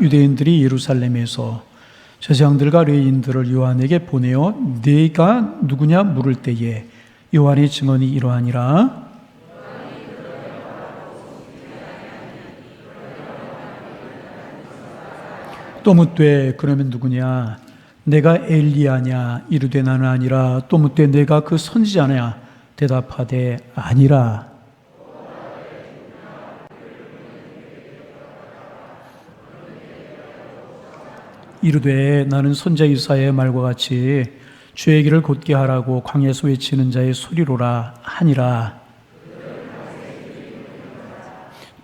유대인들이 예루살렘에서 제사장들과 레위인들을 요한에게 보내어 네가 누구냐 물을 때에 요한의 증언이 이러하니라. 또 묻되 그러면 누구냐? 내가 엘리야냐? 이르되 나는 아니라. 또 묻되 내가 그 선지자냐? 대답하되 아니라. 이르되 나는 선지자 이사야의 말과 같이 주의 길을 곧게 하라고 광야에서 외치는 자의 소리로라 하니라.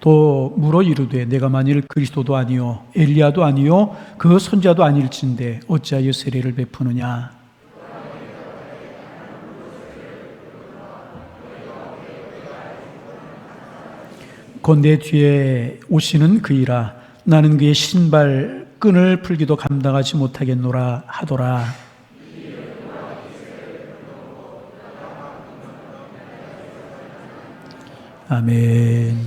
또 물어 이르되 내가 만일 그리스도도 아니요 엘리야도 아니요 그 선지자도 아닐진데 어찌하여 세례를 베푸느냐. 곧 내 뒤에 오시는 그이라. 나는 그의 신발 끈을 풀기도 감당하지 못하겠노라 하더라. 아멘.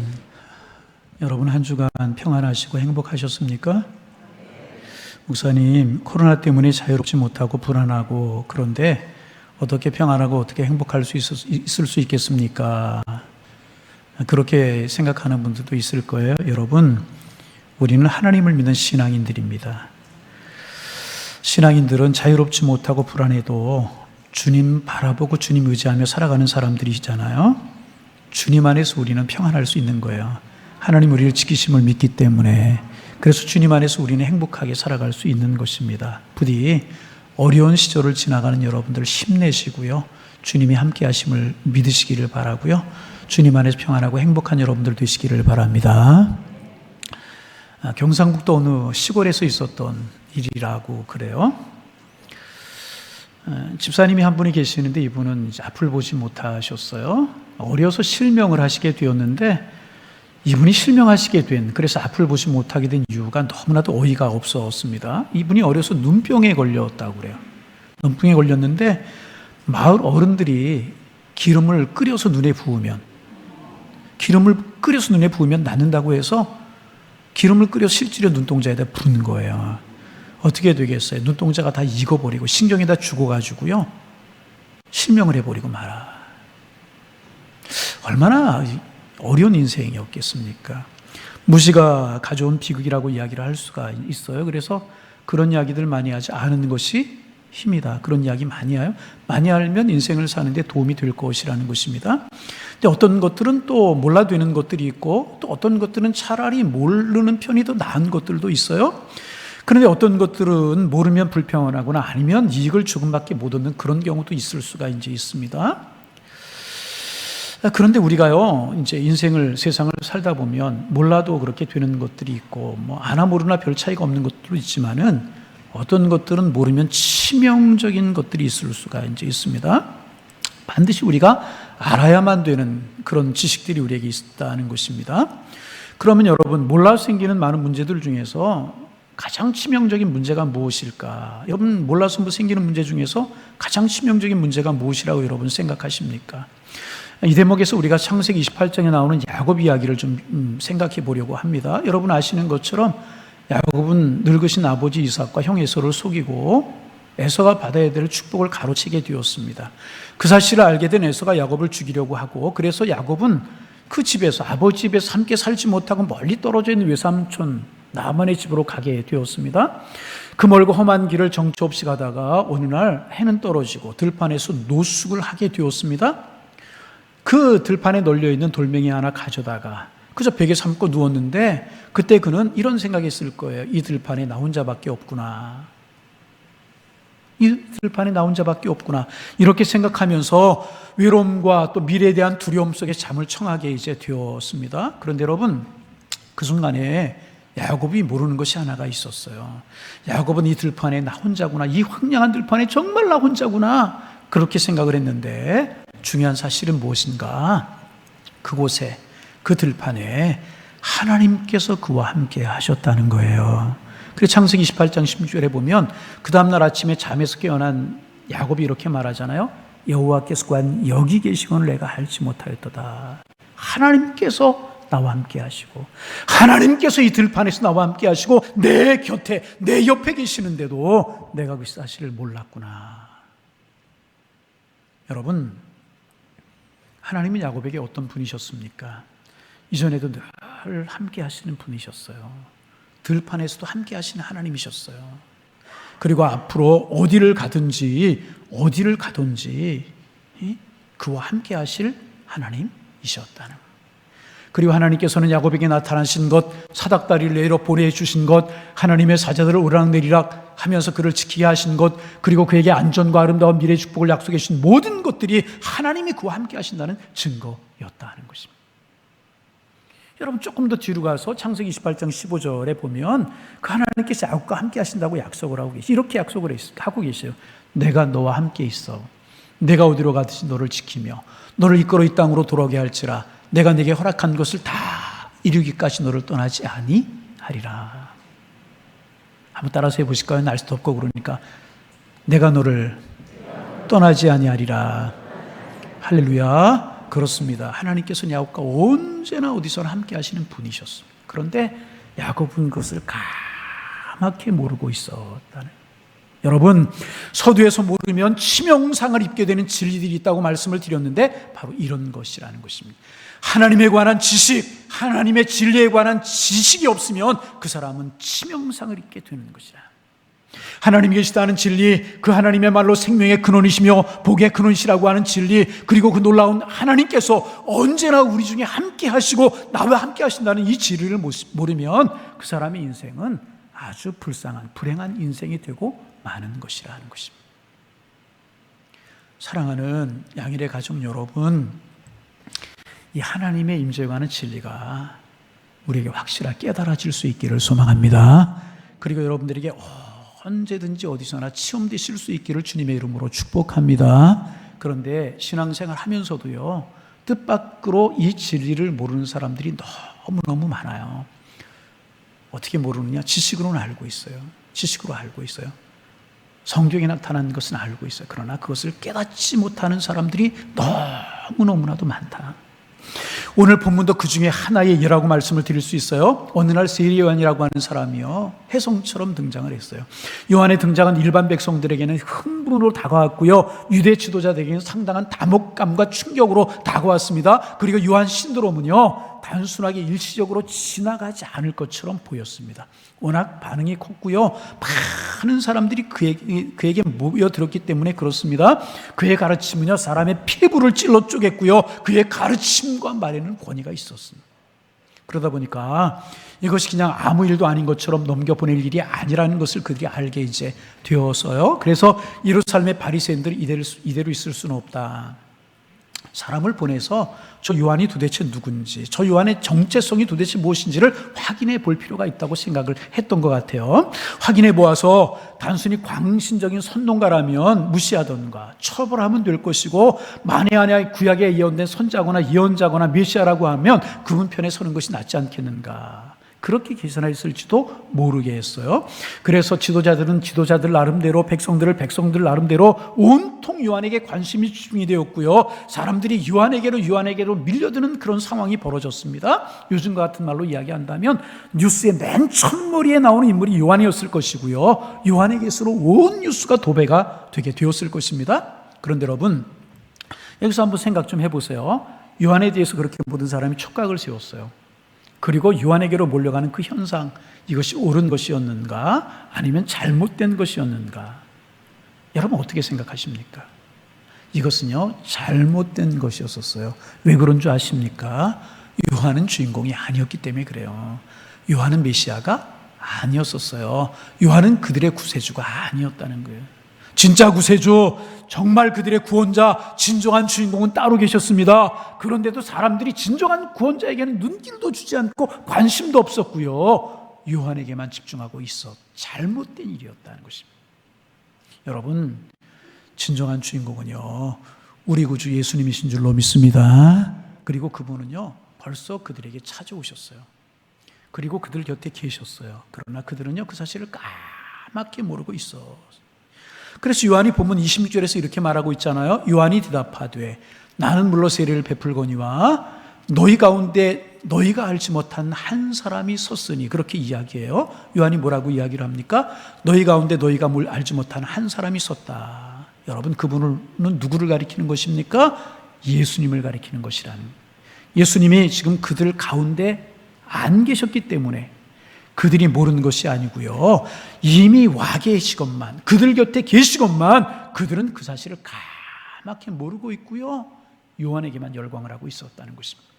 여러분 한 주간 평안하시고 행복하셨습니까? 목사님, 코로나 때문에 자유롭지 못하고 불안하고 그런데 어떻게 평안하고 어떻게 행복할 수 있을 수 있겠습니까? 그렇게 생각하는 분들도 있을 거예요. 여러분, 우리는 하나님을 믿는 신앙인들입니다. 신앙인들은 자유롭지 못하고 불안해도 주님 바라보고 주님 의지하며 살아가는 사람들이잖아요. 주님 안에서 우리는 평안할 수 있는 거예요. 하나님 우리를 지키심을 믿기 때문에. 그래서 주님 안에서 우리는 행복하게 살아갈 수 있는 것입니다. 부디 어려운 시절을 지나가는 여러분들 힘내시고요. 주님이 함께 하심을 믿으시기를 바라고요. 주님 안에서 평안하고 행복한 여러분들 되시기를 바랍니다. 경상북도 어느 시골에서 있었던 일이라고 그래요. 집사님이 한 분이 계시는데 이분은 이제 앞을 보지 못하셨어요. 어려서 실명을 하시게 되었는데 이분이 실명하시게 된, 그래서 앞을 보지 못하게 된 이유가 너무나도 어이가 없었습니다. 이분이 어려서 눈병에 걸렸다고 그래요. 눈병에 걸렸는데 마을 어른들이 기름을 끓여서 눈에 부으면 낫는다고 해서 기름을 끓여서 실제로 눈동자에다 부은 거예요. 어떻게 되겠어요? 눈동자가 다 익어버리고 신경이 다 죽어가지고요. 실명을 해버리고 말아. 얼마나 어려운 인생이었겠습니까? 무시가 가져온 비극이라고 이야기를 할 수가 있어요. 그래서 그런 이야기들 많이 하지 않은 것이 힘이다. 그런 이야기 많이 해요. 많이 알면 인생을 사는데 도움이 될 것이라는 것입니다. 근데 어떤 것들은 또 몰라 되는 것들이 있고 또 어떤 것들은 차라리 모르는 편이 더 나은 것들도 있어요. 그런데 어떤 것들은 모르면 불평하거나 아니면 이익을 조금밖에 못 얻는 그런 경우도 있을 수가 이제 있습니다. 그런데 우리가요, 이제 세상을 살다 보면 몰라도 그렇게 되는 것들이 있고, 아나 모르나 별 차이가 없는 것들도 있지만은 어떤 것들은 모르면 치명적인 것들이 있을 수가 이제 있습니다. 반드시 우리가 알아야만 되는 그런 지식들이 우리에게 있다는 것입니다. 그러면 여러분, 몰라서 생기는 많은 문제들 중에서 가장 치명적인 문제가 무엇일까? 여러분, 몰라서 생기는 문제 중에서 가장 치명적인 문제가 무엇이라고 여러분 생각하십니까? 이 대목에서 우리가 창세기 28장에 나오는 야곱 이야기를 좀 생각해 보려고 합니다. 여러분 아시는 것처럼 야곱은 늙으신 아버지 이삭과 형 에서를 속이고 에서가 받아야 될 축복을 가로채게 되었습니다. 그 사실을 알게 된 에서가 야곱을 죽이려고 하고, 그래서 야곱은 그 집에서, 아버지 집에서 함께 살지 못하고 멀리 떨어져 있는 외삼촌 나만의 집으로 가게 되었습니다. 그 멀고 험한 길을 정처 없이 가다가 어느 날 해는 떨어지고 들판에서 노숙을 하게 되었습니다. 그 들판에 널려있는 돌멩이 하나 가져다가 그저 베개 삼고 누웠는데 그때 그는 이런 생각했을 거예요. 이 들판에 나 혼자밖에 없구나. 이 들판에 나 혼자밖에 없구나. 이렇게 생각하면서 외로움과 또 미래에 대한 두려움 속에 잠을 청하게 이제 되었습니다. 그런데 여러분, 그 순간에 야곱이 모르는 것이 하나가 있었어요. 야곱은 이 들판에 나 혼자구나. 이 황량한 들판에 정말 나 혼자구나. 그렇게 생각을 했는데 중요한 사실은 무엇인가? 그곳에, 그 들판에 하나님께서 그와 함께 하셨다는 거예요. 그래서 창세기 28장 16절에 보면 그 다음날 아침에 잠에서 깨어난 야곱이 이렇게 말하잖아요. 여호와께서 여기 계시거늘 내가 알지 못하였도다. 하나님께서 나와 함께 하시고, 하나님께서 이 들판에서 나와 함께 하시고 내 곁에 내 옆에 계시는데도 내가 그 사실을 몰랐구나. 여러분, 하나님은 야곱에게 어떤 분이셨습니까? 이전에도 늘 함께 하시는 분이셨어요. 들판에서도 함께 하시는 하나님이셨어요. 그리고 앞으로 어디를 가든지 그와 함께 하실 하나님이셨다는. 그리고 하나님께서는 야곱에게 나타나신 것, 사닥다리를 내려 보내주신 것, 하나님의 사자들을 오르락내리락 하면서 그를 지키게 하신 것, 그리고 그에게 안전과 아름다운 미래의 축복을 약속해 주신 모든 것들이 하나님이 그와 함께 하신다는 증거였다는 것입니다. 여러분, 조금 더 뒤로 가서 창세기 28장 15절에 보면 그 하나님께서 야곱과 함께 하신다고 약속을 하고 계세요. 이렇게 약속을 하고 계세요. 내가 너와 함께 있어. 내가 어디로 가든지 너를 지키며 너를 이끌어 이 땅으로 돌아오게 할지라. 내가 내게 허락한 것을 다 이루기까지 너를 떠나지 아니하리라. 한번 따라서 해보실까요? 날씨 덥고 그러니까. 내가 너를 떠나지 아니하리라. 할렐루야. 그렇습니다. 하나님께서는 야곱과 언제나 어디서나 함께 하시는 분이셨습니다. 그런데 야곱은 그것을 까맣게 모르고 있었다는. 여러분, 서두에서 모르면 치명상을 입게 되는 진리들이 있다고 말씀을 드렸는데 바로 이런 것이라는 것입니다. 하나님에 관한 지식, 하나님의 진리에 관한 지식이 없으면 그 사람은 치명상을 입게 되는 것이라. 하나님이 계시다는 진리, 그 하나님의 말로 생명의 근원이시며 복의 근원이시라고 하는 진리, 그리고 그 놀라운 하나님께서 언제나 우리 중에 함께 하시고 나와 함께 하신다는 이 진리를 모르면 그 사람의 인생은 아주 불쌍한, 불행한 인생이 되고 마는 것이라는 것입니다. 사랑하는 양일의 가족 여러분, 이 하나님의 임재에 관한 진리가 우리에게 확실하게 깨달아질 수 있기를 소망합니다. 그리고 여러분들에게 언제든지 어디서나 체험되실 수 있기를 주님의 이름으로 축복합니다. 그런데 신앙생활 하면서도요, 뜻밖으로 이 진리를 모르는 사람들이 너무너무 많아요. 어떻게 모르느냐? 지식으로는 알고 있어요. 지식으로 알고 있어요. 성경에 나타난 것은 알고 있어요. 그러나 그것을 깨닫지 못하는 사람들이 너무너무나도 많다. 오늘 본문도 그 중에 하나의 예라고 말씀을 드릴 수 있어요. 어느 날 세리 요한이라고 하는 사람이요, 혜성처럼 등장을 했어요. 요한의 등장은 일반 백성들에게는 흥분으로 다가왔고요, 유대 지도자들에게는 상당한 담혹감과 충격으로 다가왔습니다. 그리고 요한 신드롬은요, 단순하게 일시적으로 지나가지 않을 것처럼 보였습니다. 워낙 반응이 컸고요, 많은 사람들이 그에게 모여들었기 때문에 그렇습니다. 그의 가르침은요, 사람의 피부를 찔러 쪼갰고요, 그의 가르침과 말에는 권위가 있었습니다. 그러다 보니까 이것이 그냥 아무 일도 아닌 것처럼 넘겨보낼 일이 아니라는 것을 그들이 알게 이제 되어서요, 그래서 예루살렘의 바리새인들이 이대로 있을 수는 없다. 사람을 보내서 저 요한이 도대체 누군지, 저 요한의 정체성이 도대체 무엇인지를 확인해 볼 필요가 있다고 생각을 했던 것 같아요. 확인해 보아서 단순히 광신적인 선동가라면 무시하던가 처벌하면 될 것이고, 만에 하나 구약에 예언된 선자거나 예언자거나 메시아라고 하면 그분 편에 서는 것이 낫지 않겠는가, 그렇게 계산했을지도 모르게 했어요. 그래서 지도자들 나름대로, 백성들 나름대로 온통 요한에게 관심이 집중이 되었고요, 사람들이 요한에게로 밀려드는 그런 상황이 벌어졌습니다. 요즘과 같은 말로 이야기한다면 뉴스의 맨 첫머리에 나오는 인물이 요한이었을 것이고요, 요한에게서 온 뉴스가 도배가 되게 되었을 것입니다. 그런데 여러분, 여기서 한번 생각 좀 해보세요. 요한에 대해서 그렇게 모든 사람이 촉각을 세웠어요. 그리고 요한에게로 몰려가는 그 현상, 이것이 옳은 것이었는가 아니면 잘못된 것이었는가? 여러분 어떻게 생각하십니까? 이것은요, 잘못된 것이었었어요. 왜 그런 줄 아십니까? 요한은 주인공이 아니었기 때문에 그래요. 요한은 메시아가 아니었었어요. 요한은 그들의 구세주가 아니었다는 거예요. 진짜 구세주, 정말 그들의 구원자, 진정한 주인공은 따로 계셨습니다. 그런데도 사람들이 진정한 구원자에게는 눈길도 주지 않고 관심도 없었고요, 요한에게만 집중하고 있어 잘못된 일이었다는 것입니다. 여러분, 진정한 주인공은요, 우리 구주 예수님이신 줄로 믿습니다. 그리고 그분은요, 벌써 그들에게 찾아오셨어요. 그리고 그들 곁에 계셨어요. 그러나 그들은요, 그 사실을 까맣게 모르고 있어. 그래서 요한이 본문 26절에서 이렇게 말하고 있잖아요. 요한이 대답하되 나는 물로 세례를 베풀거니와 너희 가운데 너희가 알지 못한 한 사람이 섰으니, 그렇게 이야기해요. 요한이 뭐라고 이야기를 합니까? 너희 가운데 너희가 뭘 알지 못한 한 사람이 섰다. 여러분, 그분은 누구를 가리키는 것입니까? 예수님을 가리키는 것이라는, 예수님이 지금 그들 가운데 안 계셨기 때문에 그들이 모르는 것이 아니고요, 이미 와 계시건만, 그들 곁에 계시건만 그들은 그 사실을 까맣게 모르고 있고요, 요한에게만 열광을 하고 있었다는 것입니다.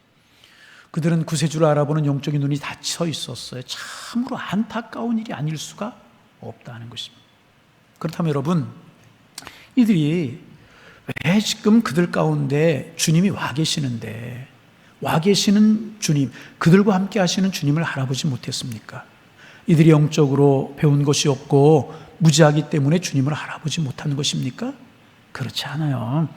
그들은 구세주를 알아보는 영적인 눈이 닫혀 있었어요. 참으로 안타까운 일이 아닐 수가 없다는 것입니다. 그렇다면 여러분, 이들이 왜 지금 그들 가운데 주님이 와 계시는데, 와 계시는 주님, 그들과 함께 하시는 주님을 알아보지 못했습니까? 이들이 영적으로 배운 것이 없고 무지하기 때문에 주님을 알아보지 못하는 것입니까? 그렇지 않아요.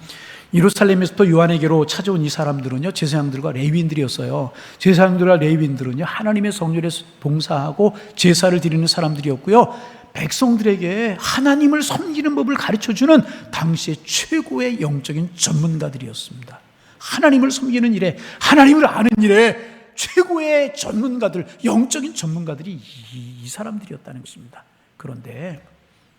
예루살렘에서부터 요한에게로 찾아온 이 사람들은요, 제사장들과 레위인들이었어요. 제사장들과 레위인들은요, 하나님의 성전에 봉사하고 제사를 드리는 사람들이었고요, 백성들에게 하나님을 섬기는 법을 가르쳐주는 당시의 최고의 영적인 전문가들이었습니다. 하나님을 섬기는 일에, 하나님을 아는 일에 최고의 전문가들, 영적인 전문가들이 이 사람들이었다는 것입니다. 그런데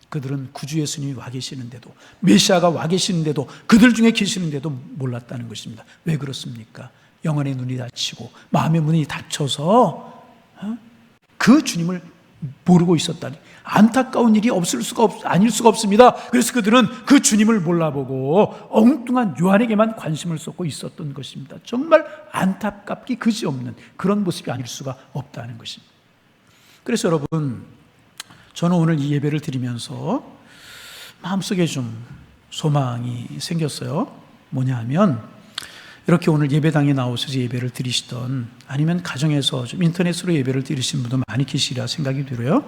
그들은 구주 예수님이 와 계시는데도, 메시아가 와 계시는데도, 그들 중에 계시는데도 몰랐다는 것입니다. 왜 그렇습니까? 영혼의 눈이 닫히고 마음의 문이 닫혀서 그 주님을 모르고 있었다니, 안타까운 일이 아닐 수가 없습니다. 그래서 그들은 그 주님을 몰라보고 엉뚱한 요한에게만 관심을 쏟고 있었던 것입니다. 정말 안타깝기 그지없는 그런 모습이 아닐 수가 없다는 것입니다. 그래서 여러분, 저는 오늘 이 예배를 드리면서 마음속에 좀 소망이 생겼어요. 뭐냐 하면, 이렇게 오늘 예배당에 나오셔서 예배를 드리시던, 아니면 가정에서 좀 인터넷으로 예배를 드리신 분도 많이 계시리라 생각이 들어요.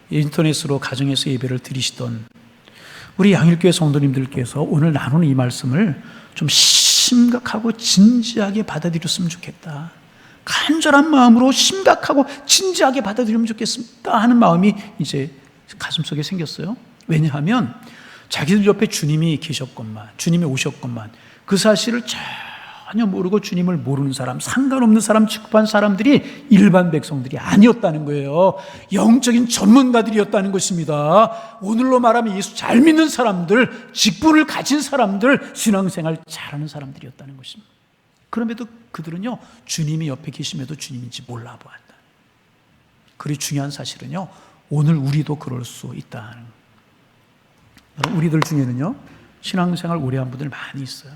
인터넷으로 가정에서 예배를 드리시던 우리 양일교회 성도님들께서 오늘 나누는 이 말씀을 좀 심각하고 진지하게 받아들였으면 좋겠다, 간절한 마음으로 심각하고 진지하게 받아들이면 좋겠습니다 하는 마음이 이제 가슴속에 생겼어요. 왜냐하면 자기들 옆에 주님이 계셨건만, 주님이 오셨건만 그 사실을 전혀 모르고 주님을 모르는 사람, 상관없는 사람 취급한 사람들이 일반 백성들이 아니었다는 거예요. 영적인 전문가들이었다는 것입니다. 오늘로 말하면 예수 잘 믿는 사람들, 직분을 가진 사람들, 신앙생활 잘하는 사람들이었다는 것입니다. 그럼에도 그들은요, 주님이 옆에 계심에도 주님인지 몰라보았다. 그리 중요한 사실은요, 오늘 우리도 그럴 수 있다는, 우리들 중에는요, 신앙생활 오래 한 분들 많이 있어요.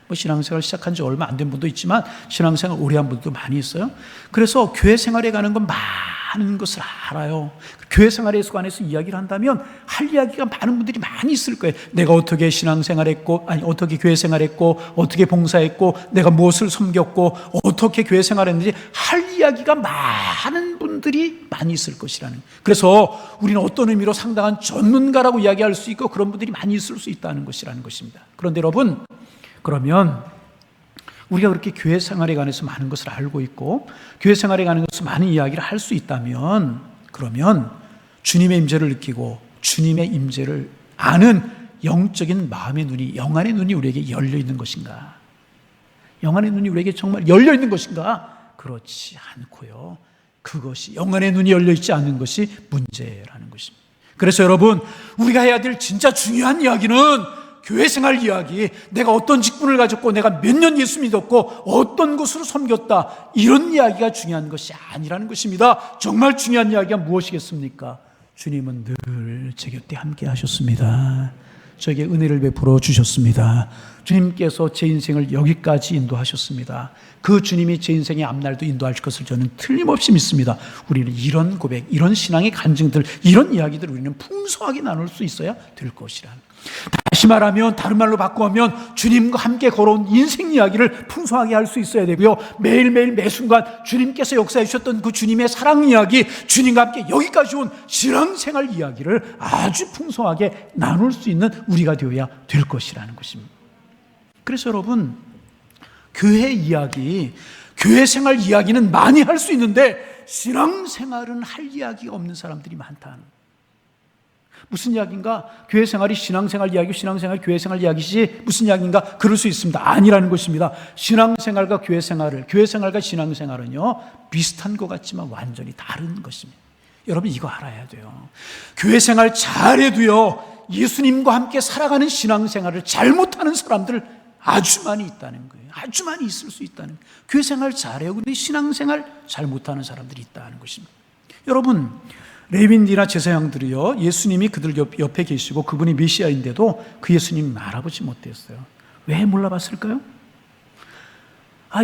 뭐 신앙생활 시작한 지 얼마 안 된 분도 있지만 신앙생활 오래 한 분도 많이 있어요. 그래서 교회 생활에 가는 건 많은 것을 알아요. 교회 생활에 관해서 이야기를 한다면 할 이야기가 많은 분들이 많이 있을 거예요. 내가 어떻게 신앙생활했고, 아니 어떻게 교회 생활했고, 어떻게 봉사했고, 내가 무엇을 섬겼고, 어떻게 교회 생활했는지 할 이야기가 많은 분들이 많이 있을 것이라는. 그래서 우리는 어떤 의미로 상당한 전문가라고 이야기할 수 있고 그런 분들이 많이 있을 수 있다는 것이라는 것입니다. 그런데 여러분, 그러면 우리가 그렇게 교회 생활에 관해서 많은 것을 알고 있고 교회 생활에 관해서 많은 이야기를 할 수 있다면, 그러면 주님의 임재를 느끼고 주님의 임재를 아는 영적인 마음의 눈이, 영안의 눈이 우리에게 열려 있는 것인가? 영안의 눈이 우리에게 정말 열려 있는 것인가? 그렇지 않고요, 그것이 영안의 눈이 열려 있지 않는 것이 문제라는 것입니다. 그래서 여러분, 우리가 해야 될 진짜 중요한 이야기는 교회 생활 이야기, 내가 어떤 직분을 가졌고 내가 몇 년 예수 믿었고 어떤 곳으로 섬겼다, 이런 이야기가 중요한 것이 아니라는 것입니다. 정말 중요한 이야기가 무엇이겠습니까? 주님은 늘 제 곁에 함께 하셨습니다. 저에게 은혜를 베풀어 주셨습니다. 주님께서 제 인생을 여기까지 인도하셨습니다. 그 주님이 제 인생의 앞날도 인도할 것을 저는 틀림없이 믿습니다. 우리는 이런 고백, 이런 신앙의 간증들, 이런 이야기들을 우리는 풍성하게 나눌 수 있어야 될 것이라. 다시 말하면, 다른 말로 바꾸면 주님과 함께 걸어온 인생 이야기를 풍성하게 할 수 있어야 되고요, 매일매일 매순간 주님께서 역사해 주셨던 그 주님의 사랑 이야기, 주님과 함께 여기까지 온 신앙생활 이야기를 아주 풍성하게 나눌 수 있는 우리가 되어야 될 것이라는 것입니다. 그래서 여러분, 교회 이야기, 교회 생활 이야기는 많이 할 수 있는데 신앙생활은 할 이야기가 없는 사람들이 많다는. 무슨 이야기인가? 교회 생활이 신앙생활 이야기, 신앙생활이 교회 생활 이야기지 무슨 이야기인가? 그럴 수 있습니다. 아니라는 것입니다. 신앙생활과 교회 생활과 신앙생활은요, 비슷한 것 같지만 완전히 다른 것입니다. 여러분 이거 알아야 돼요. 교회 생활 잘해도요, 예수님과 함께 살아가는 신앙생활을 잘못하는 사람들 아주 많이 있다는 거예요. 아주 많이 있을 수 있다는 거예요. 교회 생활 잘해요. 근데 신앙생활 잘못하는 사람들이 있다는 것입니다. 여러분, 레위인들이나 제사장들이요, 예수님이 그들 옆에 계시고 그분이 메시아인데도 그 예수님 알아보지 못했어요. 왜 몰라봤을까요?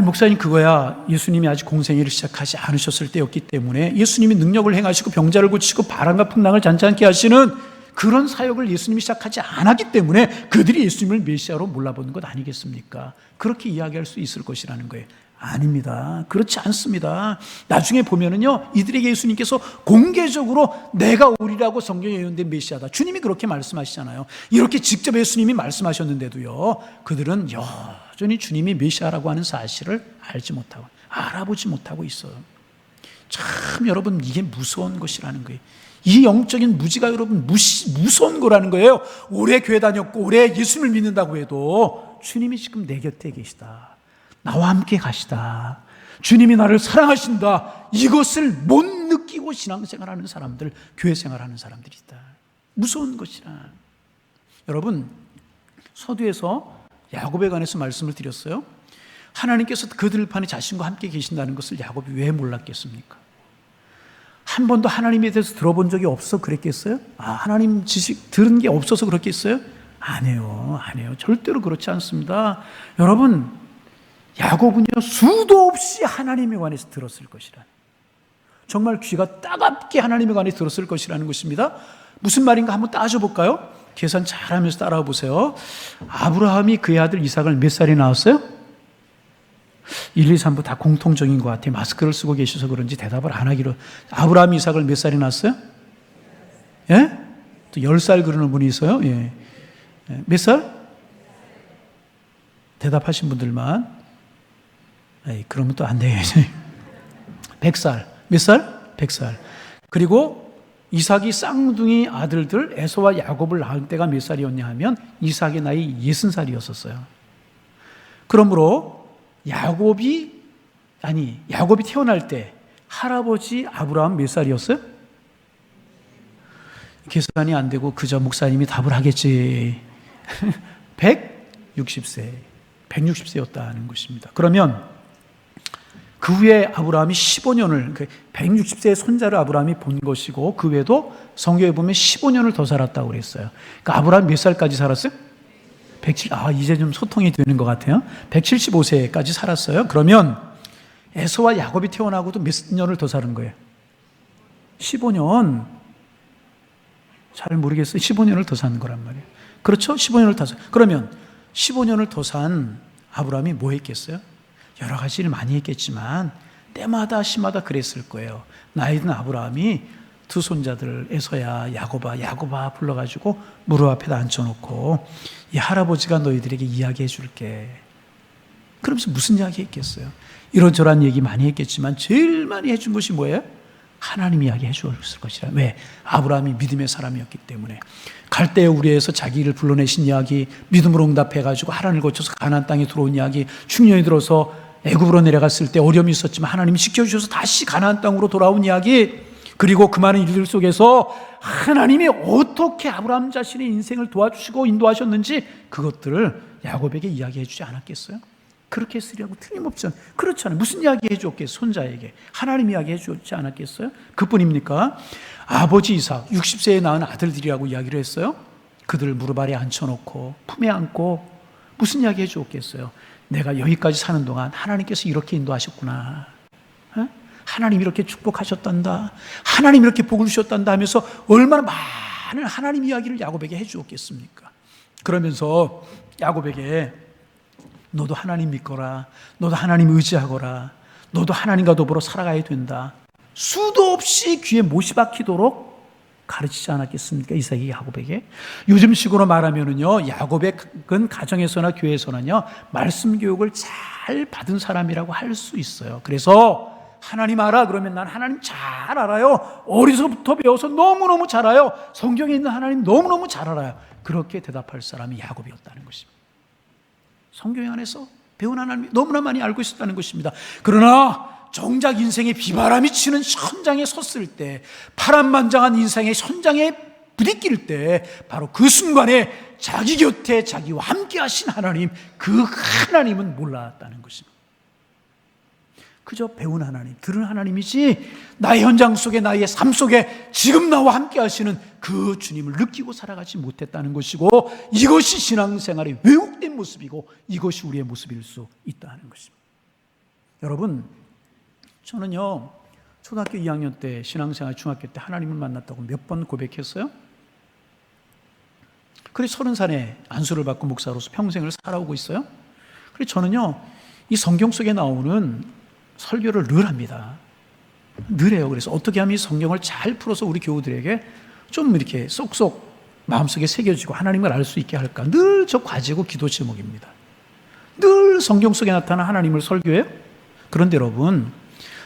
목사님 그거야 예수님이 아직 공생애를 시작하지 않으셨을 때였기 때문에 예수님이 능력을 행하시고 병자를 고치시고 바람과 풍랑을 잔잔케 하시는 그런 사역을 예수님이 시작하지 않았기 때문에 그들이 예수님을 메시아로 몰라보는 것 아니겠습니까? 그렇게 이야기할 수 있을 것이라는 거예요. 아닙니다. 그렇지 않습니다. 나중에 보면은요, 이들에게 예수님께서 공개적으로 내가 오리라고 성경에 예언된 메시아다, 주님이 그렇게 말씀하시잖아요. 이렇게 직접 예수님이 말씀하셨는데도요, 그들은 여전히 주님이 메시아라고 하는 사실을 알지 못하고 알아보지 못하고 있어요. 참 여러분, 이게 무서운 것이라는 거예요. 이 영적인 무지가 여러분 무서운 거라는 거예요. 오래 교회 다녔고 오래 예수님을 믿는다고 해도 주님이 지금 내 곁에 계시다, 나와 함께 가시다, 주님이 나를 사랑하신다, 이것을 못 느끼고 신앙생활하는 사람들, 교회 생활하는 사람들이 있다. 무서운 것이라. 여러분, 서두에서 야곱에 관해서 말씀을 드렸어요. 하나님께서 그 들판에 자신과 함께 계신다는 것을 야곱이 왜 몰랐겠습니까? 한 번도 하나님에 대해서 들어본 적이 없어 그랬겠어요? 하나님 지식 들은 게 없어서 그렇겠어요? 아니에요. 절대로 그렇지 않습니다. 여러분, 야곱은요, 수도 없이 하나님에 관해서 들었을 것이라. 정말 귀가 따갑게 하나님에 관해서 들었을 것이라는 것입니다. 무슨 말인가 한번 따져볼까요? 계산 잘하면서 따라와 보세요. 아브라함이 그의 아들 이삭을 몇 살에 낳았어요? 1, 2, 3부 다 공통적인 것 같아요. 마스크를 쓰고 계셔서 그런지 대답을 안 하기로. 아브라함이 이삭을 몇 살에 낳았어요? 예? 또 10살 그러는 분이 있어요. 예. 몇 살? 대답하신 분들만. 그러면 또 안 되겠죠. 100살. 몇 살? 100살. 그리고 이삭이 쌍둥이 아들들 에서와 야곱을 낳을 때가 몇 살이었냐 하면 이삭의 나이 60살이었었어요. 그러므로 야곱이 태어날 때 할아버지 아브라함 몇 살이었어요? 계산이 안 되고 그저 목사님이 답을 하겠지. 160세. 160세였다는 것입니다. 그러면 그 후에 아브라함이 15년을, 160세의 손자를 아브라함이 본 것이고, 그 외에도 성경에 보면 15년을 더 살았다고 그랬어요. 그러니까 아브라함 몇 살까지 살았어요? 이제 좀 소통이 되는 것 같아요. 175세까지 살았어요. 그러면 에서와 야곱이 태어나고도 몇 년을 더 사는 거예요? 15년. 잘 모르겠어요. 15년을 더 사는 거란 말이에요. 그렇죠? 15년을 더 사. 그러면 15년을 더 산 아브라함이 뭐 했겠어요? 여러 가지 일을 많이 했겠지만 때마다 시마다 그랬을 거예요. 나이 든 아브라함이 두 손자들 에서야 야곱아 불러가지고 무릎 앞에다 앉혀놓고 이 할아버지가 너희들에게 이야기해 줄게. 그러면서 무슨 이야기 했겠어요? 이런저런 얘기 많이 했겠지만 제일 많이 해준 것이 뭐예요? 하나님 이야기 해주었을 것이라. 왜? 아브라함이 믿음의 사람이었기 때문에. 갈대아 우리에서 자기를 불러내신 이야기, 믿음으로 응답해가지고 하란을 거쳐서 가나안 땅에 들어온 이야기, 중년이 들어서 애굽으로 내려갔을 때 어려움이 있었지만 하나님이 지켜주셔서 다시 가나안 땅으로 돌아온 이야기, 그리고 그 많은 일들 속에서 하나님이 어떻게 아브라함 자신의 인생을 도와주시고 인도하셨는지 그것들을 야곱에게 이야기해 주지 않았겠어요? 그렇게 했으리라고 틀림없지 않아요. 그렇잖아요. 무슨 이야기 해줬겠어요? 손자에게 하나님 이야기 해주지 않았겠어요? 그뿐입니까? 아버지 이삭 60세에 낳은 아들들이라고 이야기를 했어요. 그들을 무릎 아래 앉혀놓고 품에 안고 무슨 이야기 해주었겠어요? 내가 여기까지 사는 동안 하나님께서 이렇게 인도하셨구나, 하나님 이렇게 축복하셨단다, 하나님 이렇게 복을 주셨단다 하면서 얼마나 많은 하나님 이야기를 야곱에게 해주었겠습니까? 그러면서 야곱에게 너도 하나님 믿거라, 너도 하나님 의지하거라, 너도 하나님과 더불어 살아가야 된다, 수도 없이 귀에 못이 박히도록 가르치지 않았겠습니까? 이삭이 야곱에게. 요즘식으로 말하면은요, 야곱은 가정에서나 교회에서는요, 말씀 교육을 잘 받은 사람이라고 할 수 있어요. 그래서 하나님 알아? 그러면 난 하나님 잘 알아요. 어려서부터 배워서 너무너무 잘 알아요. 성경에 있는 하나님 너무너무 잘 알아요. 그렇게 대답할 사람이 야곱이었다는 것입니다. 성경 안에서 배운 하나님이 너무나 많이 알고 있었다는 것입니다. 그러나 정작 인생의 비바람이 치는 현장에 섰을 때, 파란만장한 인생의 현장에 부딪힐 때 바로 그 순간에 자기 곁에 자기와 함께 하신 하나님, 그 하나님은 몰랐다는 것입니다. 그저 배운 하나님, 들은 하나님이지 나의 현장 속에, 나의 삶 속에 지금 나와 함께 하시는 그 주님을 느끼고 살아가지 못했다는 것이고, 이것이 신앙생활의 왜곡된 모습이고 이것이 우리의 모습일 수 있다는 것입니다. 여러분, 저는요 초등학교 2학년 때, 신앙생활 중학교 때 하나님을 만났다고 몇 번 고백했어요. 그래서 30살에 안수를 받고 목사로서 평생을 살아오고 있어요. 그래서 저는요 이 성경 속에 나오는 설교를 늘 합니다. 늘 해요. 그래서 어떻게 하면 이 성경을 잘 풀어서 우리 교우들에게 좀 이렇게 쏙쏙 마음속에 새겨지고 하나님을 알 수 있게 할까, 늘 저 과제고 기도 제목입니다. 늘 성경 속에 나타난 하나님을 설교해요. 그런데 여러분,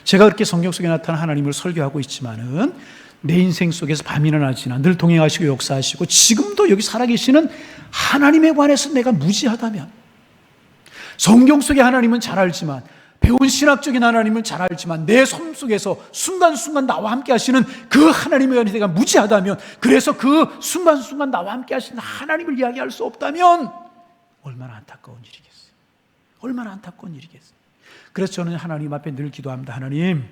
제가 그렇게 성경 속에 나타난 하나님을 설교하고 있지만은 내 인생 속에서 밤이나 낮이나 늘 동행하시고 역사하시고 지금도 여기 살아계시는 하나님에 관해서 내가 무지하다면, 성경 속의 하나님은 잘 알지만, 배운 신학적인 하나님은 잘 알지만 내 삶 속에서 순간순간 나와 함께 하시는 그 하나님에 관해서 내가 무지하다면, 그래서 그 순간순간 나와 함께 하시는 하나님을 이야기할 수 없다면 얼마나 안타까운 일이겠어요. 얼마나 안타까운 일이겠어요. 그래서 저는 하나님 앞에 늘 기도합니다. 하나님,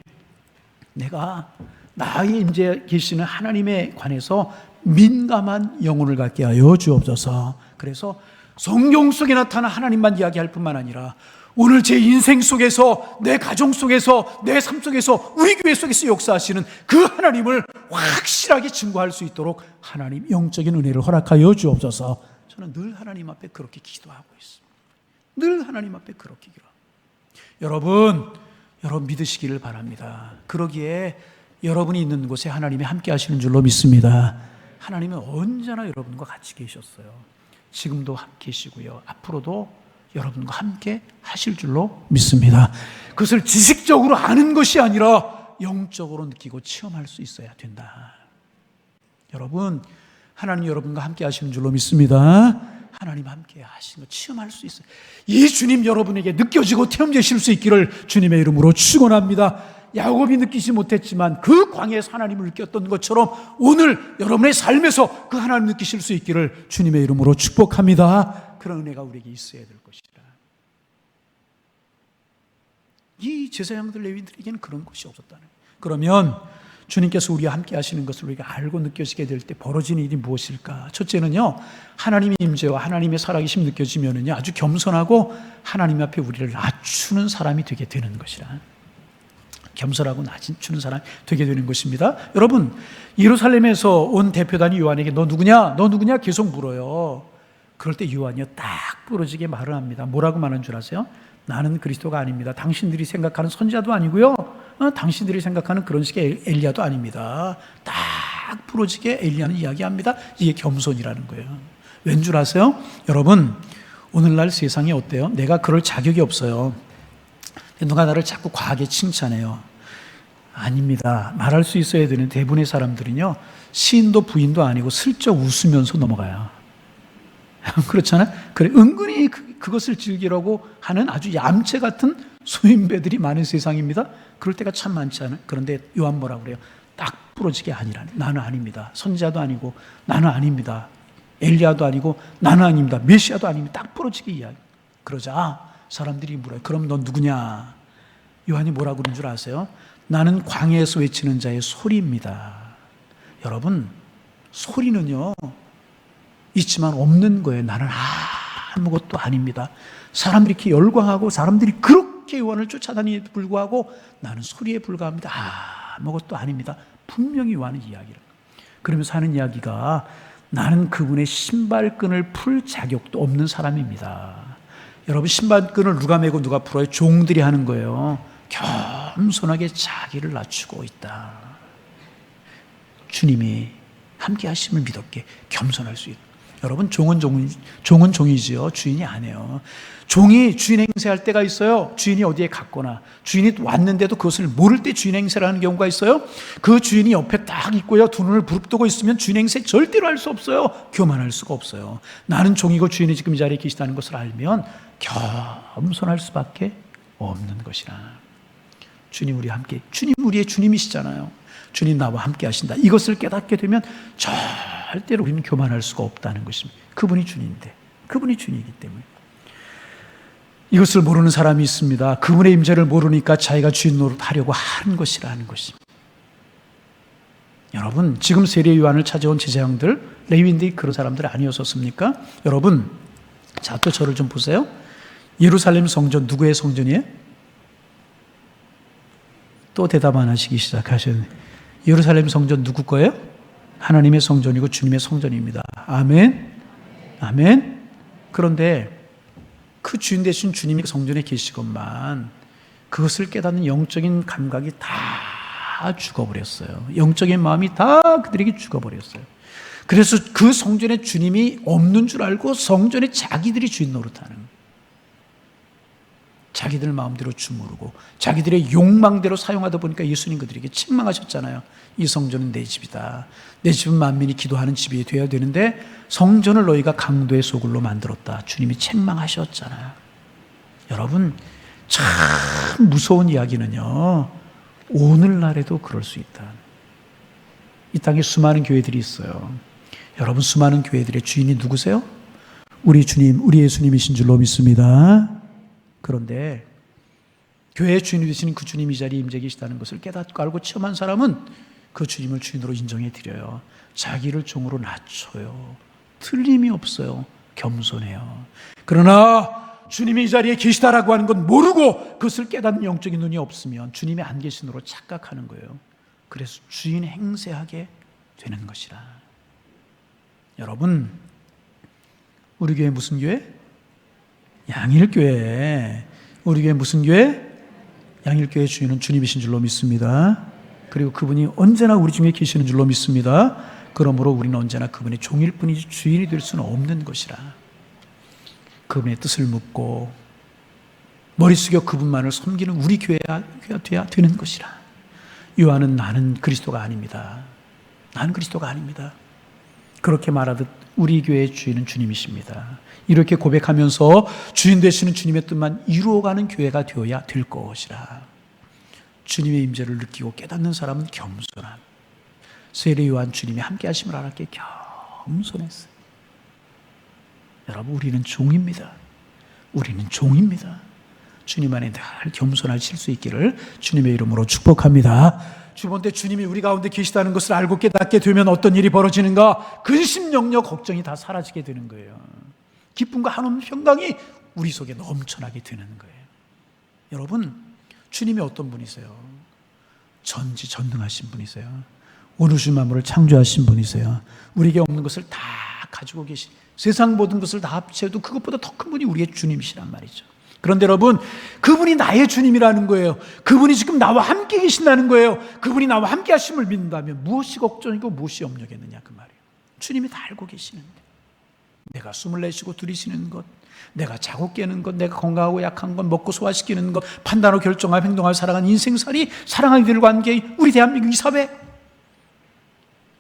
내가 나의 임재 계시는 하나님에 관해서 민감한 영혼을 갖게 하여 주옵소서. 그래서 성경 속에 나타난 하나님만 이야기할 뿐만 아니라 오늘 제 인생 속에서, 내 가정 속에서, 내 삶 속에서, 우리 교회 속에서 역사하시는 그 하나님을 확실하게 증거할 수 있도록 하나님 영적인 은혜를 허락하여 주옵소서. 저는 늘 하나님 앞에 그렇게 기도하고 있습니다. 늘 하나님 앞에 그렇게 기도합니다. 여러분 믿으시기를 바랍니다. 그러기에 여러분이 있는 곳에 하나님이 함께 하시는 줄로 믿습니다. 하나님은 언제나 여러분과 같이 계셨어요. 지금도 함께 계시고요, 앞으로도 여러분과 함께 하실 줄로 믿습니다. 그것을 지식적으로 아는 것이 아니라 영적으로 느끼고 체험할 수 있어야 된다. 여러분, 하나님 여러분과 함께 하시는 줄로 믿습니다. 하나님 함께 하시는 거 체험할 수 있어요. 이 주님 여러분에게 느껴지고 체험되실 수 있기를 주님의 이름으로 축원합니다. 야곱이 느끼지 못했지만 그 광야에서 하나님을 느꼈던 것처럼 오늘 여러분의 삶에서 그 하나님 느끼실 수 있기를 주님의 이름으로 축복합니다. 그런 은혜가 우리에게 있어야 될 것이다. 이 제사장들 레위인들에게는 그런 것이 없었다는 거예요. 그러면 주님께서 우리와 함께 하시는 것을 우리가 알고 느껴지게 될 때 벌어지는 일이 무엇일까? 첫째는요, 하나님의 임재와 하나님의 살아계심이 느껴지면은요, 아주 겸손하고 하나님 앞에 우리를 낮추는 사람이 되게 되는 것이라. 겸손하고 낮추는 사람이 되게 되는 것입니다. 여러분, 예루살렘에서 온 대표단이 요한에게 너 누구냐? 너 누구냐? 계속 물어요. 그럴 때 요한이요 딱 부러지게 말을 합니다. 뭐라고 말하는 줄 아세요? 나는 그리스도가 아닙니다. 당신들이 생각하는 선지자도 아니고요, 당신들이 생각하는 그런 식의 엘리야도 아닙니다. 딱 부러지게 엘리야는 이야기합니다. 이게 겸손이라는 거예요. 왠 줄 아세요? 여러분, 오늘날 세상이 어때요? 내가 그럴 자격이 없어요. 누가 나를 자꾸 과하게 칭찬해요. 아닙니다. 말할 수 있어야 되는 대부분의 사람들은요, 시인도 부인도 아니고 슬쩍 웃으면서 넘어가요. 그렇잖아요. 그래, 은근히 그것을 즐기려고 하는 아주 얌체 같은 소인배들이 많은 세상입니다. 그럴 때가 참 많지 않아요? 그런데 요한 뭐라고 그래요? 딱 부러지게 아니라니. 나는 아닙니다. 선지자도 아니고 나는 아닙니다. 엘리야도 아니고 나는 아닙니다. 메시아도 아닙니다. 딱 부러지게 이야기. 그러자 사람들이 물어요. 그럼 넌 누구냐? 요한이 뭐라고 그런 줄 아세요? 나는 광야에서 외치는 자의 소리입니다. 여러분, 소리는요 있지만 없는 거예요. 나는 아무것도 아닙니다. 사람들이 이렇게 열광하고 사람들이 그렇게 요한을 쫓아다니는데도 불구하고 나는 소리에 불과합니다. 아무것도 아닙니다. 분명히 요한은 이야기를. 그러면서 하는 이야기가 나는 그분의 신발끈을 풀 자격도 없는 사람입니다. 여러분, 신발끈을 누가 매고 누가 풀어요? 종들이 하는 거예요. 겸손하게 자기를 낮추고 있다. 주님이 함께 하심을 믿었기에 겸손할 수 있다. 여러분, 종은 종이지요. 주인이 아니에요. 종이 주인 행세할 때가 있어요. 주인이 어디에 갔거나 주인이 왔는데도 그것을 모를 때 주인 행세를 하는 경우가 있어요. 그 주인이 옆에 딱 있고요, 두 눈을 부릅뜨고 있으면 주인 행세 절대로 할 수 없어요. 교만할 수가 없어요. 나는 종이고 주인이 지금 이 자리에 계시다는 것을 알면 겸손할 수밖에 없는 것이라. 주님 우리와 함께, 주님 우리의 주님이시잖아요. 주님 나와 함께 하신다. 이것을 깨닫게 되면 절대로 우리는 교만할 수가 없다는 것입니다. 그분이 주님인데, 그분이 주님이기 때문에. 이것을 모르는 사람이 있습니다. 그분의 임재를 모르니까 자기가 주인 노릇하려고 하는 것이라는 것입니다. 여러분, 지금 세례 요한을 찾아온 제자형들, 레위인들이 그런 사람들 아니었었습니까? 여러분, 자, 또 저를 좀 보세요. 예루살렘 성전 누구의 성전이에요? 또 대답 안 하시기 시작하셨네. 예루살렘 성전 누구 거예요? 하나님의 성전이고 주님의 성전입니다. 아멘. 아멘. 그런데 그 주인 되신 주님이 성전에 계시건만 그것을 깨닫는 영적인 감각이 다 죽어버렸어요. 영적인 마음이 다 그들에게 죽어버렸어요. 그래서 그 성전에 주님이 없는 줄 알고 성전에 자기들이 주인 노릇하는 거예요. 자기들 마음대로 주무르고 자기들의 욕망대로 사용하다 보니까 예수님 그들에게 책망하셨잖아요. 이 성전은 내 집이다. 내 집은 만민이 기도하는 집이 되어야 되는데 성전을 너희가 강도의 소굴로 만들었다. 주님이 책망하셨잖아요. 여러분, 참 무서운 이야기는요, 오늘날에도 그럴 수 있다. 이 땅에 수많은 교회들이 있어요. 여러분, 수많은 교회들의 주인이 누구세요? 우리 주님, 우리 예수님이신 줄로 믿습니다. 그런데 교회의 주인이 되시는 그 주님이 이 자리에 임재 계시다는 것을 깨닫고 알고 체험한 사람은 그 주님을 주인으로 인정해 드려요. 자기를 종으로 낮춰요. 틀림이 없어요. 겸손해요. 그러나 주님이 이 자리에 계시다라고 하는 건 모르고 그것을 깨닫는 영적인 눈이 없으면 주님이 안 계신으로 착각하는 거예요. 그래서 주인 행세하게 되는 것이라. 여러분, 우리 교회 무슨 교회? 양일교회. 우리 교회 무슨 교회? 양일교회 주인은 주님이신 줄로 믿습니다. 그리고 그분이 언제나 우리 중에 계시는 줄로 믿습니다. 그러므로 우리는 언제나 그분의 종일 뿐이지 주인이 될 수는 없는 것이라. 그분의 뜻을 묻고 머리 숙여 그분만을 섬기는 우리 교회가 되어야 되는 것이라. 요한은 나는 그리스도가 아닙니다. 나는 그리스도가 아닙니다. 그렇게 말하듯 우리 교회의 주인은 주님이십니다. 이렇게 고백하면서 주인 되시는 주님의 뜻만 이루어가는 교회가 되어야 될 것이라. 주님의 임재를 느끼고 깨닫는 사람은 겸손한, 세례 요한 주님이 함께 하심을 알았기에 겸손했어요. 여러분, 우리는 종입니다. 우리는 종입니다. 주님 안에 늘 겸손하실 수 있기를 주님의 이름으로 축복합니다. 주 때 주님이 우리 가운데 계시다는 것을 알고 깨닫게 되면 어떤 일이 벌어지는가? 근심, 염려, 걱정이 다 사라지게 되는 거예요. 기쁨과 한없는 평강이 우리 속에 넘쳐나게 되는 거예요. 여러분, 주님이 어떤 분이세요? 전지전능하신 분이세요. 온 우주 만물을 창조하신 분이세요. 우리에게 없는 것을 다 가지고 계신, 세상 모든 것을 다 합쳐도 그것보다 더 큰 분이 우리의 주님이시란 말이죠. 그런데 여러분, 그분이 나의 주님이라는 거예요. 그분이 지금 나와 함께 계신다는 거예요. 그분이 나와 함께 하심을 믿는다면 무엇이 걱정이고 무엇이 염려겠느냐, 그 말이에요. 주님이 다 알고 계시는데, 내가 숨을 내쉬고 들이쉬는 것, 내가 자고 깨는 것, 내가 건강하고 약한 것, 먹고 소화시키는 것, 판단하고 결정하고 행동하고 살아가는 인생살이, 사랑하게 될 관계, 우리 대한민국 이 사회,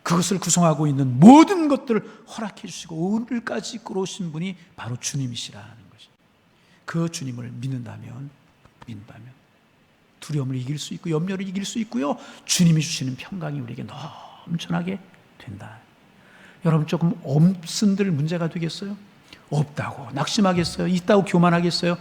그것을 구성하고 있는 모든 것들을 허락해 주시고 오늘까지 끌어오신 분이 바로 주님이시라는 것이. 그 주님을 믿는다면 두려움을 이길 수 있고 염려를 이길 수 있고요, 주님이 주시는 평강이 우리에게 넘쳐나게 된다. 여러분, 조금 없은들 문제가 되겠어요? 없다고 낙심하겠어요? 있다고 교만하겠어요?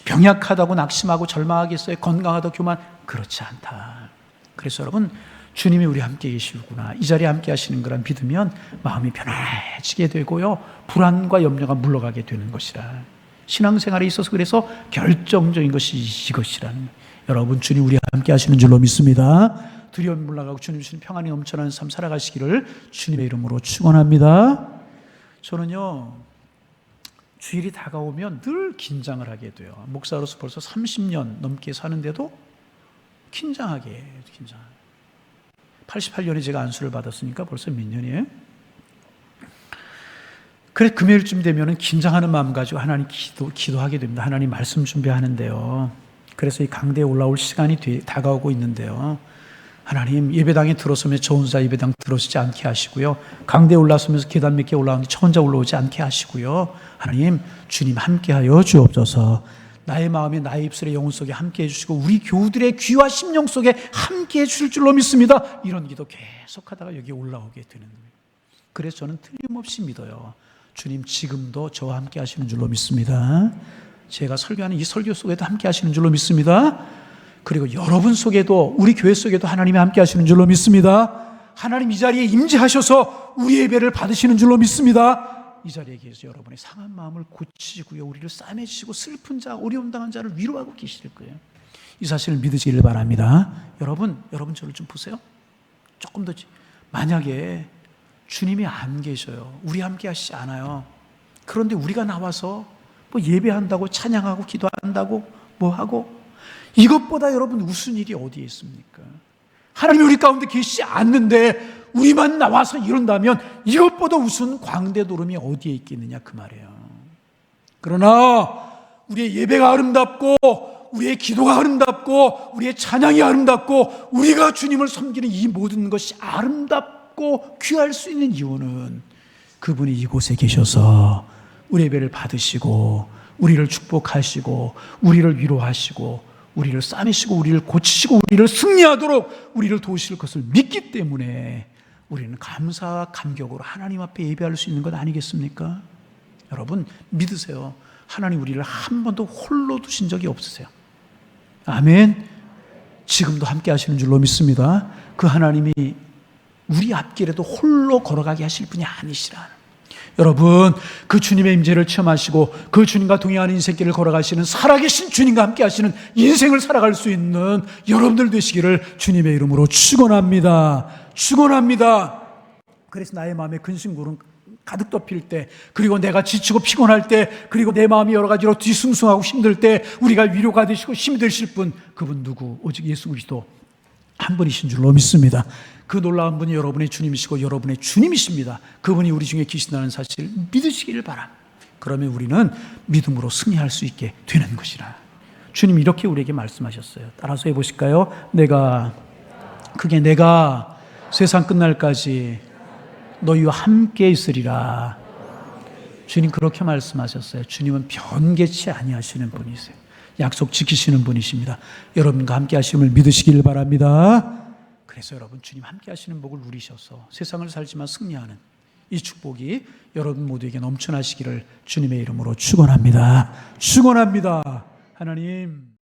병약하다고 낙심하고 절망하겠어요? 건강하다고 교만? 그렇지 않다. 그래서 여러분, 주님이 우리 함께 계시구나, 이 자리에 함께 하시는 거란 믿으면 마음이 편안해지게 되고요, 불안과 염려가 물러가게 되는 것이라. 신앙생활에 있어서 그래서 결정적인 것이 이것이라는, 여러분, 주님 우리와 함께 하시는 줄로 믿습니다. 두려움 물러가고 주님 주시는 평안이 넘쳐나는 삶 살아가시기를 주님의 이름으로 축원합니다. 저는요, 주일이 다가오면 늘 긴장을 하게 돼요. 목사로서 벌써 30년 넘게 사는데도 긴장하게 해요. 88년에 제가 안수를 받았으니까 벌써 몇 년이에요? 그래 금요일쯤 되면은 긴장하는 마음 가지고 하나님 기도하게 됩니다. 하나님 말씀 준비하는데요. 그래서 이 강대에 올라올 시간이 다가오고 있는데요. 하나님 예배당에 들어서면 저 혼자 예배당 들어서지 않게 하시고요. 강대에 올라서면서 계단 몇 개 올라오는데 저 혼자 올라오지 않게 하시고요. 하나님 주님 함께하여 주옵소서. 나의 마음에 나의 입술에 영혼 속에 함께해 주시고 우리 교우들의 귀와 심령 속에 함께해 주실 줄로 믿습니다. 이런 기도 계속하다가 여기 올라오게 되는 거예요. 그래서 저는 틀림없이 믿어요. 주님 지금도 저와 함께 하시는 줄로 믿습니다. 제가 설교하는 이 설교 속에도 함께 하시는 줄로 믿습니다. 그리고 여러분 속에도 우리 교회 속에도 하나님이 함께 하시는 줄로 믿습니다. 하나님 이 자리에 임재하셔서 우리 예배를 받으시는 줄로 믿습니다. 이 자리에 계셔서 여러분의 상한 마음을 고치시고요, 우리를 싸매주시고 슬픈 자, 어려움 당한 자를 위로하고 계실 거예요. 이 사실을 믿으시길 바랍니다. 여러분 저를 좀 보세요. 조금 더 만약에 주님이 안 계셔요, 우리 함께 하시지 않아요. 그런데 우리가 나와서 뭐 예배한다고 찬양하고 기도한다고 뭐 하고, 이것보다 여러분 우스운 일이 어디에 있습니까? 하나님이 우리 가운데 계시지 않는데 우리만 나와서 이런다면 이것보다 우스운 광대 노름이 어디에 있겠느냐 그 말이에요. 그러나 우리의 예배가 아름답고 우리의 기도가 아름답고 우리의 찬양이 아름답고 우리가 주님을 섬기는 이 모든 것이 아름답고 귀할 수 있는 이유는 그분이 이곳에 계셔서 우리 예배를 받으시고 우리를 축복하시고 우리를 위로하시고 우리를 싸매시고 우리를 고치시고 우리를 승리하도록 우리를 도우실 것을 믿기 때문에 우리는 감사와 감격으로 하나님 앞에 예배할 수 있는 것 아니겠습니까? 여러분 믿으세요. 하나님 우리를 한 번도 홀로 두신 적이 없으세요. 아멘. 지금도 함께 하시는 줄로 믿습니다. 그 하나님이 우리 앞길에도 홀로 걸어가게 하실 분이 아니시라. 여러분 그 주님의 임재를 체험하시고 그 주님과 동행하는 인생길을 걸어가시는 살아계신 주님과 함께 하시는 인생을 살아갈 수 있는 여러분들 되시기를 주님의 이름으로 축원합니다. 축원합니다. 그래서 나의 마음에 근심고름 가득 덮일 때, 그리고 내가 지치고 피곤할 때, 그리고 내 마음이 여러 가지로 뒤숭숭하고 힘들 때 우리가 위로가 되시고 힘이 되실 분, 그분 누구? 오직 예수 그리스도 한 분이신 줄로 믿습니다. 그 놀라운 분이 여러분의 주님이시고 여러분의 주님이십니다. 그분이 우리 중에 계신다는 사실을 믿으시기를 바랍니다. 그러면 우리는 믿음으로 승리할 수 있게 되는 것이라. 주님이 이렇게 우리에게 말씀하셨어요. 따라서 해보실까요? 내가 세상 끝날까지 너희와 함께 있으리라. 주님 그렇게 말씀하셨어요. 주님은 변개치 아니하시는 분이세요. 약속 지키시는 분이십니다. 여러분과 함께 하심을 믿으시길 바랍니다. 그래서 여러분 주님 함께 하시는 복을 누리셔서 세상을 살지만 승리하는 이 축복이 여러분 모두에게 넘쳐나시기를 주님의 이름으로 축원합니다. 축원합니다. 하나님